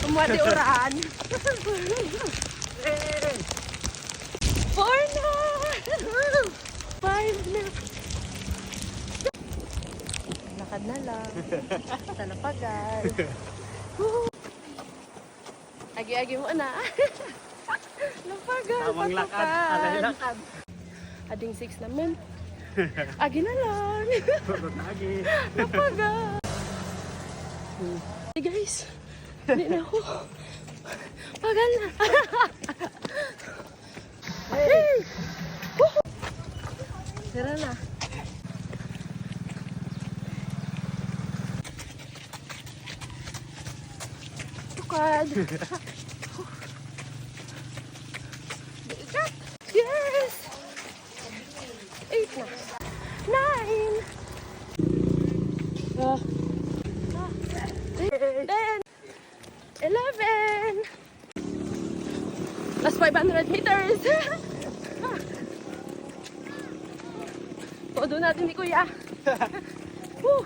Kumwati uran. 4 na! 5 na! Lakad na lang. Talapagan. Agi-agi mo na. Lapagan. Tamang lakad. Alay lakad. Ading 6 naman. Agi na lang. Agi. Lapagan. Hey guys. Hindi na ako. Pagal na. Hey! Tara na. Tukad. Yes! 8 na. 9. 10. 11. Last 500 meters. Todo natin ni Kuya. Woo.